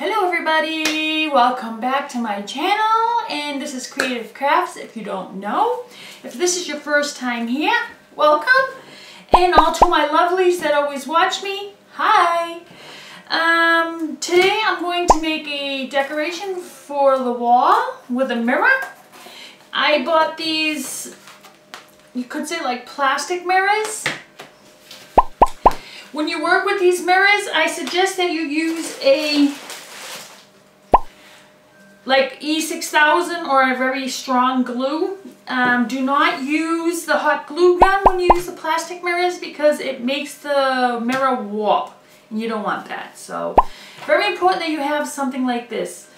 Hello everybody, welcome back to my channel, and this is Creative Crafts if you don't know. If this is your first time here, welcome, and all to my lovelies that always watch me, hi. Today I'm going to make a decoration for the wall with a mirror. I bought these, you could say like plastic mirrors. When you work with these mirrors, I suggest that you use a like E6000 or a very strong glue. Do not use the hot glue gun when you use the plastic mirrors because it makes the mirror warp and you don't want that. So very important that you have something like this.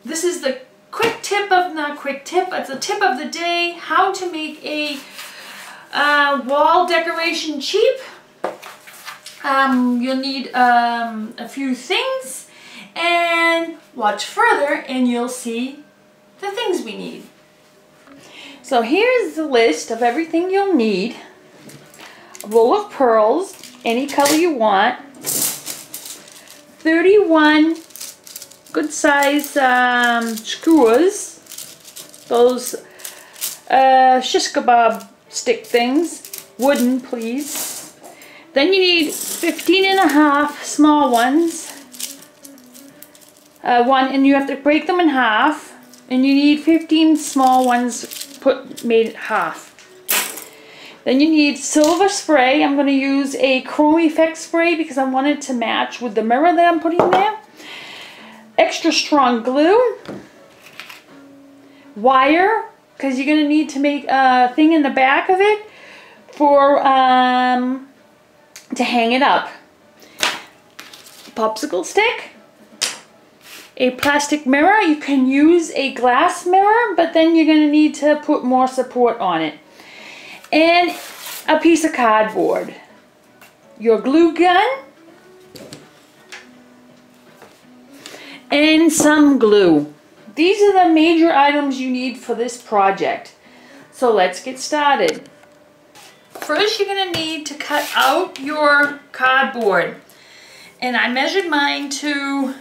This is the quick tip of, not quick tip, but the tip of the day, how to make a wall decoration cheap. You'll need a few things. And watch further and you'll see the things we need. So here's the list of everything you'll need. A roll of pearls, any color you want. 31 good size skewers. Those shish kebab stick things. Wooden, please. Then you need 15.5 small ones. And you have to break them in half, and you need 15 small ones made in half. Then you need silver spray. I'm going to use a chrome effect spray because I want it to match with the mirror that I'm putting there. Extra strong glue, wire, because you're going to need to make a thing in the back of it for to hang it up. Popsicle stick. A plastic mirror. You can use a glass mirror, but then you're going to need to put more support on it. And a piece of cardboard. Your glue gun. And some glue. These are the major items you need for this project. So let's get started. First, you're going to need to cut out your cardboard. And I measured mine to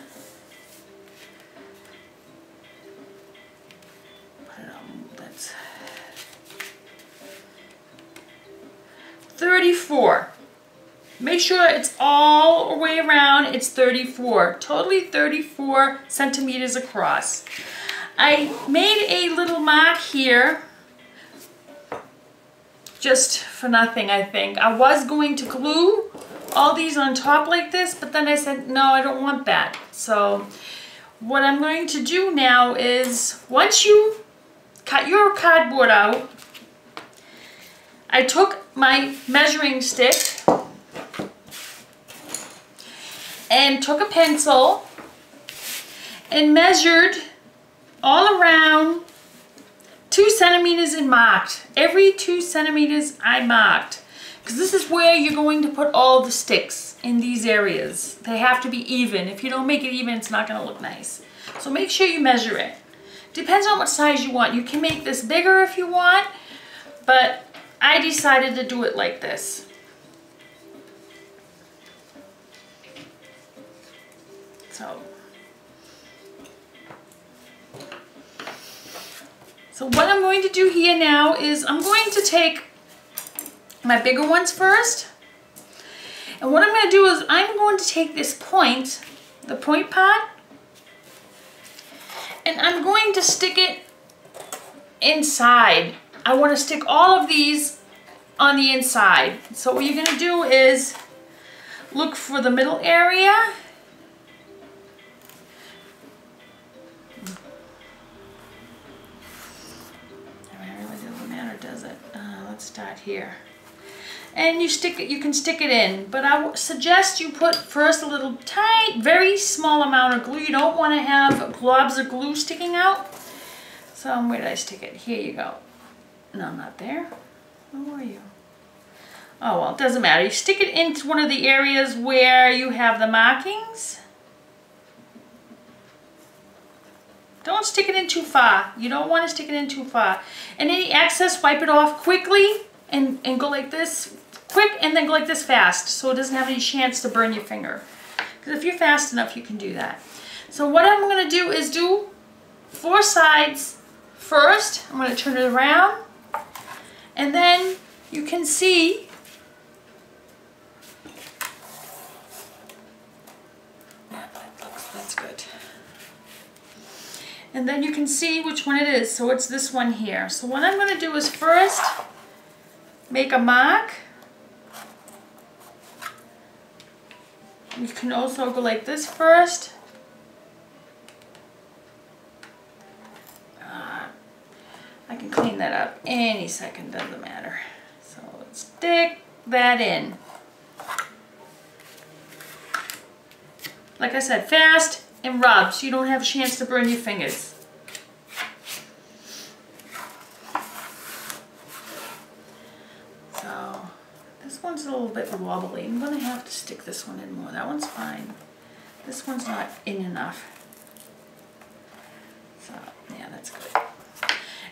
34. Make sure it's all the way around, it's 34. Totally 34 centimeters across. I made a little mark here just for nothing, I think. I was going to glue all these on top like this, but then I said, no, I don't want that. So what I'm going to do now is, once you cut your cardboard out, I took my measuring stick and took a pencil and measured all around 2 centimeters and marked. Every 2 centimeters I marked, because this is where you're going to put all the sticks in these areas. They have to be even. If you don't make it even, it's not going to look nice. So make sure you measure it. Depends on what size you want. You can make this bigger if you want, but I decided to do it like this. So what I'm going to do here now is I'm going to take my bigger ones first. And what I'm going to do is I'm going to take this point, the point part, and I'm going to stick it inside. I want to stick all of these on the inside. So what you're going to do is look for the middle area. It doesn't matter, does it? Let's start here. And you stick it. You can stick it in, but I suggest you put first a little tight, very small amount of glue. You don't want to have globs of glue sticking out. So where did I stick it? Here you go. No, not there. Where are you? Oh, well, it doesn't matter. You stick it into one of the areas where you have the markings. Don't stick it in too far. You don't want to stick it in too far. And any excess, wipe it off quickly and go like this quick, and then go like this fast, so it doesn't have any chance to burn your finger. Because if you're fast enough, you can do that. So what I'm going to do is do 4 sides first. I'm going to turn it around. And then you can see that's good. And then you can see which one it is. So it's this one here. So what I'm going to do is first make a mark. You can also go like this first. I can clean that up any second, doesn't matter. So let's stick that in. Like I said, fast and rub so you don't have a chance to burn your fingers. So this one's a little bit wobbly. I'm going to have to stick this one in more. That one's fine. This one's not in enough. So yeah, that's good.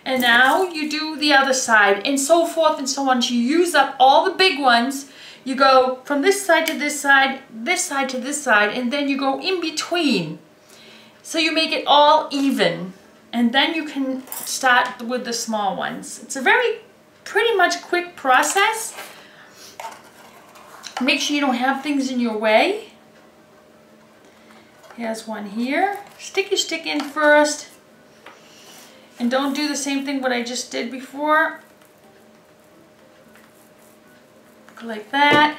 And now you do the other side and so forth and so on. So you use up all the big ones. You go from this side to this side to this side, and then you go in between. So you make it all even. And then you can start with the small ones. It's a pretty much quick process. Make sure you don't have things in your way. Here's one here. Stick your stick in first. And don't do the same thing what I just did before. Go like that.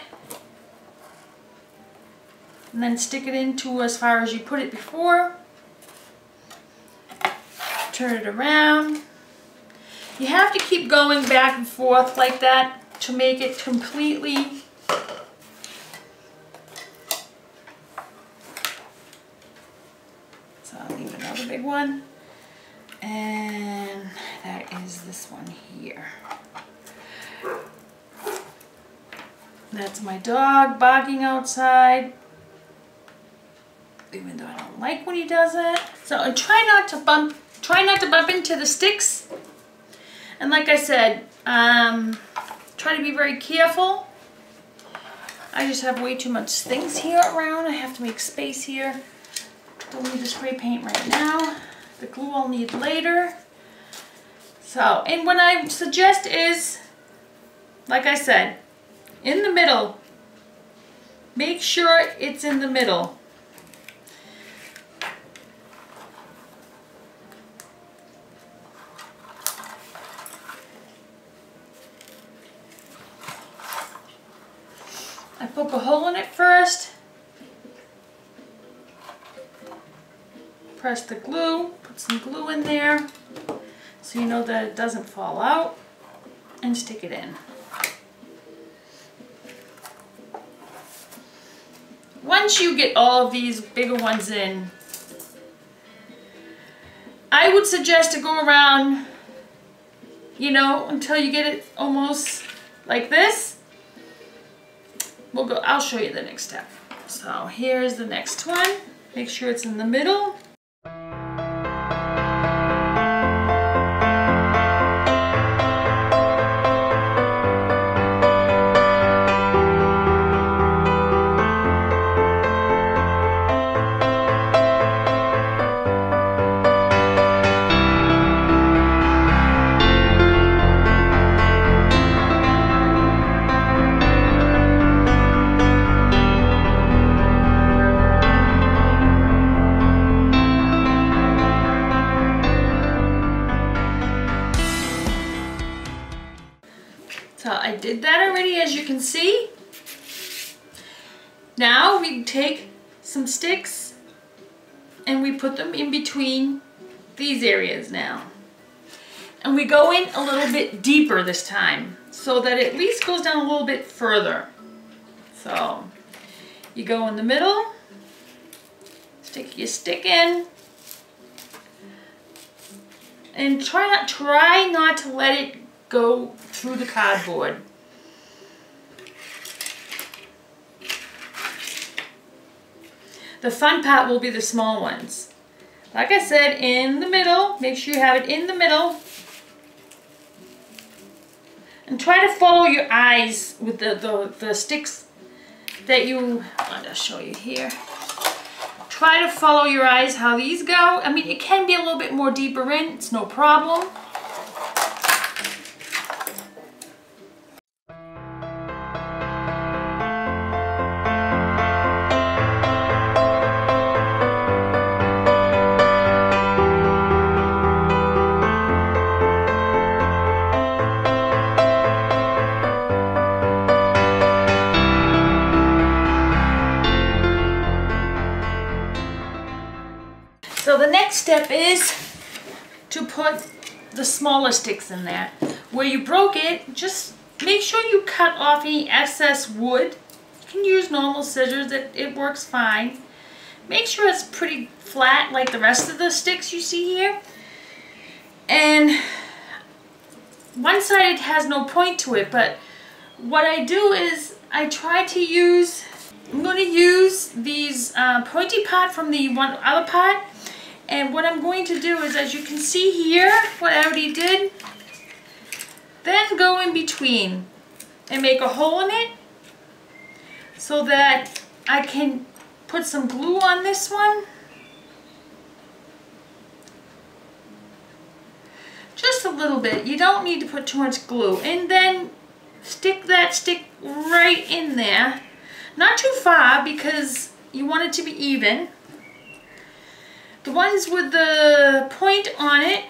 And then stick it into as far as you put it before. Turn it around. You have to keep going back and forth like that to make it completely so I'll leave another big one. And that is this one here. That's my dog barking outside. Even though I don't like when he does it. So and try not to bump into the sticks. And like I said, try to be very careful. I just have way too much things here around. I have to make space here. Don't need the spray paint right now. The glue I'll need later. So, and what I suggest is, like I said, in the middle. Make sure it's in the middle. I poke a hole in it first. Press the glue, put some glue in there so you know that it doesn't fall out, and stick it in. Once you get all of these bigger ones in, I would suggest to go around, you know, until you get it almost like this. I'll show you the next step. So here's the next one. Make sure it's in the middle. So I did that already, as you can see. Now we take some sticks and we put them in between these areas now. And we go in a little bit deeper this time so that it at least goes down a little bit further. So you go in the middle, stick your stick in, and try not to let it go through the cardboard. The fun part will be the small ones. Like I said, in the middle, make sure you have it in the middle. And try to follow your eyes with the sticks that I'll just show you here. Try to follow your eyes how these go. I mean, it can be a little bit more deeper in, it's no problem. So the next step is to put the smaller sticks in there. Where you broke it, just make sure you cut off any excess wood. You can use normal scissors, it works fine. Make sure it's pretty flat like the rest of the sticks you see here. And one side it has no point to it, but what I do is I try to use, I'm going to use these pointy part from the one other part. And what I'm going to do is, as you can see here, what I already did, then go in between and make a hole in it so that I can put some glue on this one. Just a little bit. You don't need to put too much glue. And then stick that stick right in there. Not too far because you want it to be even. The ones with the point on it,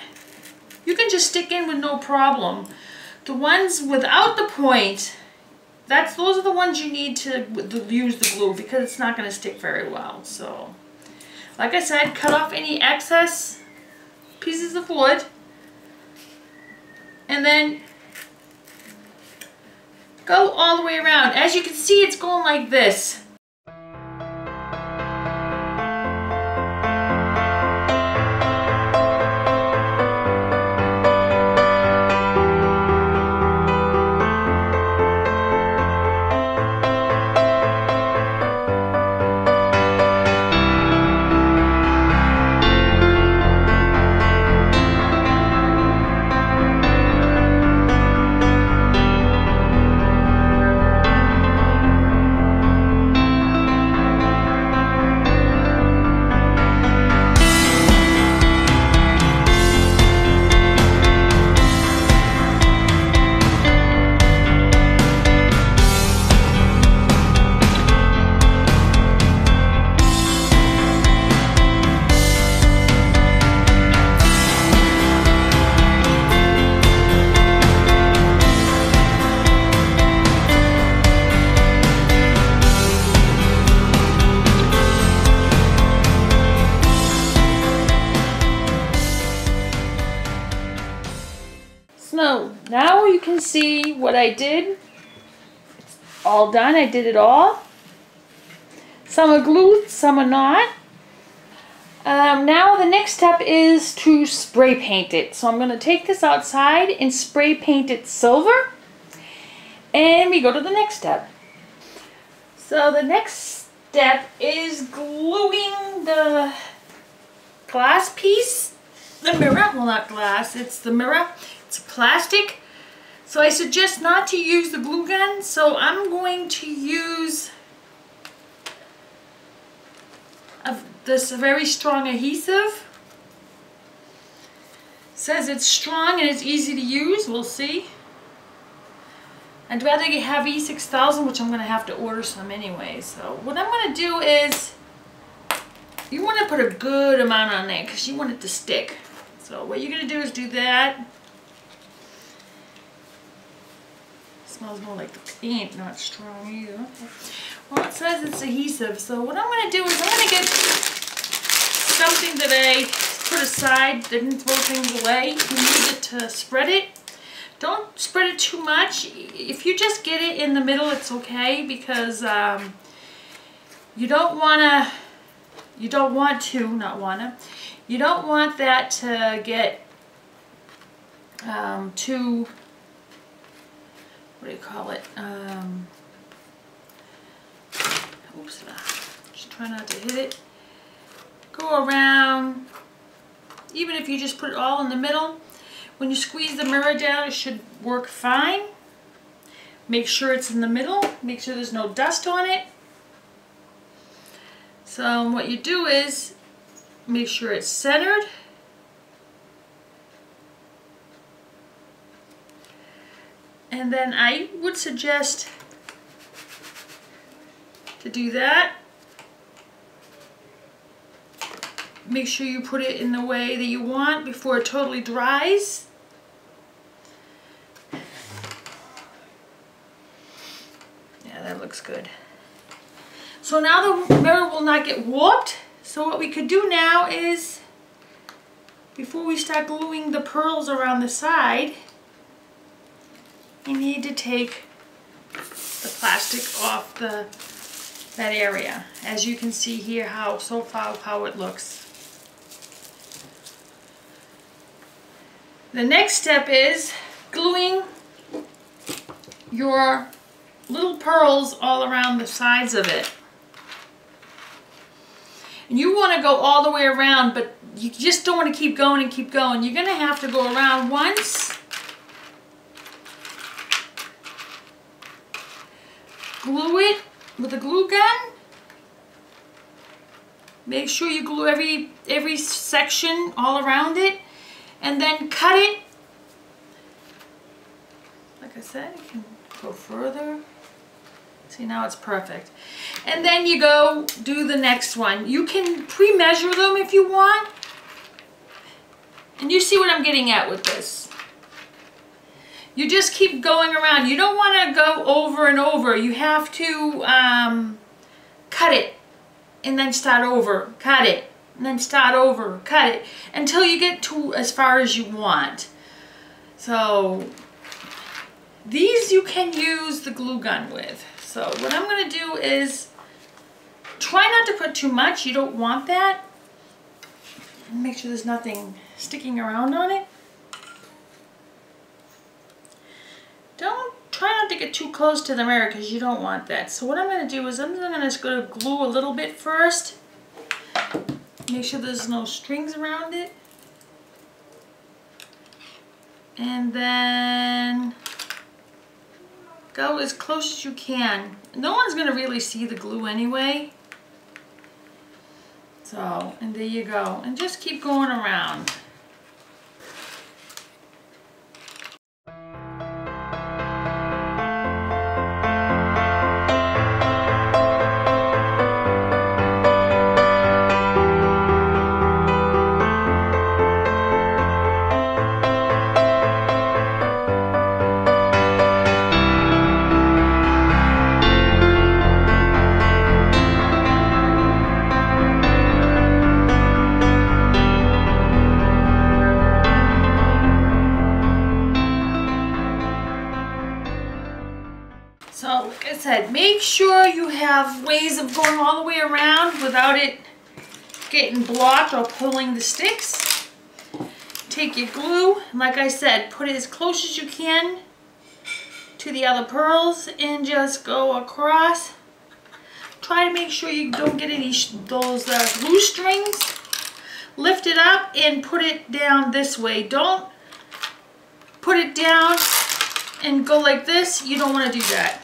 you can just stick in with no problem. The ones without the point, those are the ones you need to use the glue because it's not going to stick very well. So, like I said, cut off any excess pieces of wood. And then go all the way around. As you can see, it's going like this. So now you can see what I did. It's all done. I did it all. Some are glued, some are not. Now the next step is to spray paint it. So I'm going to take this outside and spray paint it silver. And we go to the next step. So the next step is gluing the glass piece. The mirror, well not glass, it's the mirror. It's plastic. So I suggest not to use the glue gun. So I'm going to use this very strong adhesive. It says it's strong and it's easy to use. We'll see. I'd rather have E6000, which I'm going to have to order some anyway. So what I'm going to do is, you want to put a good amount on there because you want it to stick. So what you're going to do is do that. It smells more like the paint, not strong either. Okay. Well, it says it's adhesive. So what I'm going to do is I'm going to get something that I put aside, didn't throw things away. You can use it to spread it. Don't spread it too much. If you just get it in the middle, it's okay because you don't want that to get too, what do you call it? Oops, just try not to hit it. Go around, even if you just put it all in the middle. When you squeeze the mirror down, it should work fine. Make sure it's in the middle. Make sure there's no dust on it. So what you do is make sure it's centered. And then I would suggest to do that. Make sure you put it in the way that you want before it totally dries. Yeah, that looks good. So now the mirror will not get warped. So what we could do now is, before we start gluing the pearls around the side, you need to take the plastic off that area. As you can see here, how it looks. The next step is gluing your little pearls all around the sides of it. And you want to go all the way around, but you just don't want to keep going and keep going. You're going to have to go around once. Glue it with a glue gun. Make sure you glue every section all around it. And then cut it. Like I said, you can go further. See, now it's perfect. And then you go do the next one. You can pre-measure them if you want. And you see what I'm getting at with this. You just keep going around. You don't want to go over and over. You have to cut it and then start over. Cut it. And then start over, cut it, until you get to as far as you want. So these you can use the glue gun with. So what I'm going to do is try not to put too much. You don't want that. And make sure there's nothing sticking around on it. Try not to get too close to the mirror because you don't want that. So what I'm going to do is I'm going to glue a little bit first. Make sure there's no strings around it. And then go as close as you can. No one's going to really see the glue anyway. So, and there you go. And just keep going around. So, like I said, make sure you have ways of going all the way around without it getting blocked or pulling the sticks. Take your glue, and like I said, put it as close as you can to the other pearls and just go across. Try to make sure you don't get any those glue strings. Lift it up and put it down this way. Don't put it down and go like this. You don't want to do that.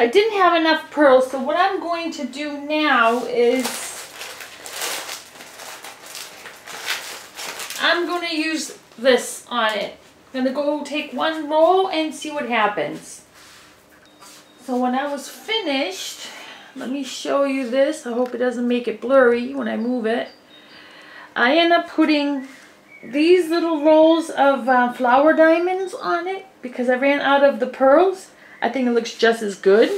I didn't have enough pearls, so what I'm going to do now is I'm going to use this on it. I'm going to go take one roll and see what happens. So when I was finished, let me show you this. I hope it doesn't make it blurry when I move it. I end up putting these little rolls of flower diamonds on it because I ran out of the pearls. I think it looks just as good.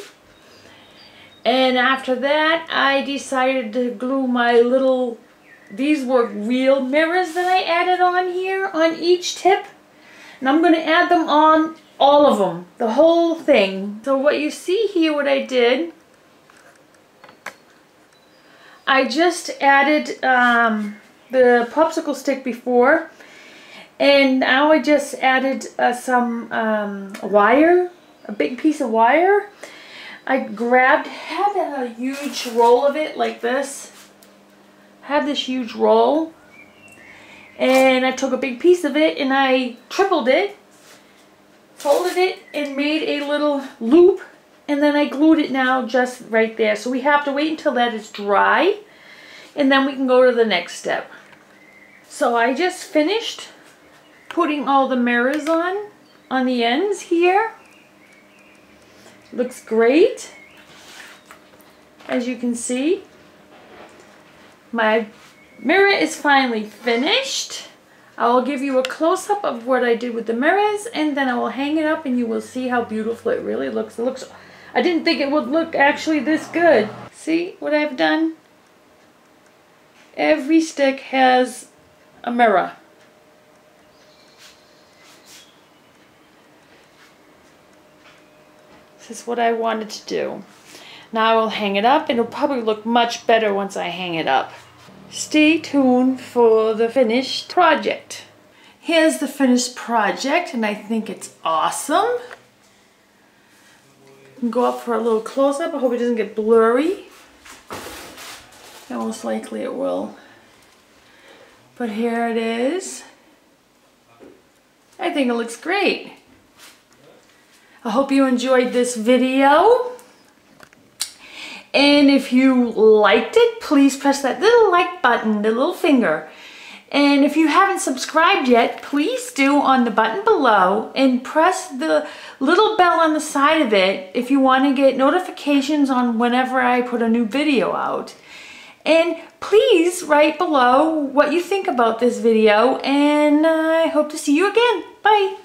And after that, I decided to glue my little, these were real mirrors that I added on here on each tip. And I'm going to add them on all of them, the whole thing. So what you see here, what I did, I just added the popsicle stick before, and now I just added some wire, a big piece of wire. I had a huge roll of it like this. Had this huge roll, and I took a big piece of it and I tripled it, folded it, and made a little loop, and then I glued it now just right there. So we have to wait until that is dry, and then we can go to the next step. So I just finished putting all the mirrors on the ends here. Looks great. As you can see, my mirror is finally finished. I will give you a close-up of what I did with the mirrors, and then I will hang it up and you will see how beautiful it really looks. I didn't think it would look actually this good. See what I've done? Every stick has a mirror. This is what I wanted to do. Now I will hang it up. It'll probably look much better once I hang it up. Stay tuned for the finished project. Here's the finished project, and I think it's awesome. You can go up for a little close-up. I hope it doesn't get blurry. Most likely it will. But here it is. I think it looks great. I hope you enjoyed this video. And if you liked it, please press that little like button, the little finger. And if you haven't subscribed yet, please do on the button below, and press the little bell on the side of it if you want to get notifications on whenever I put a new video out. And please write below what you think about this video, and I hope to see you again. Bye.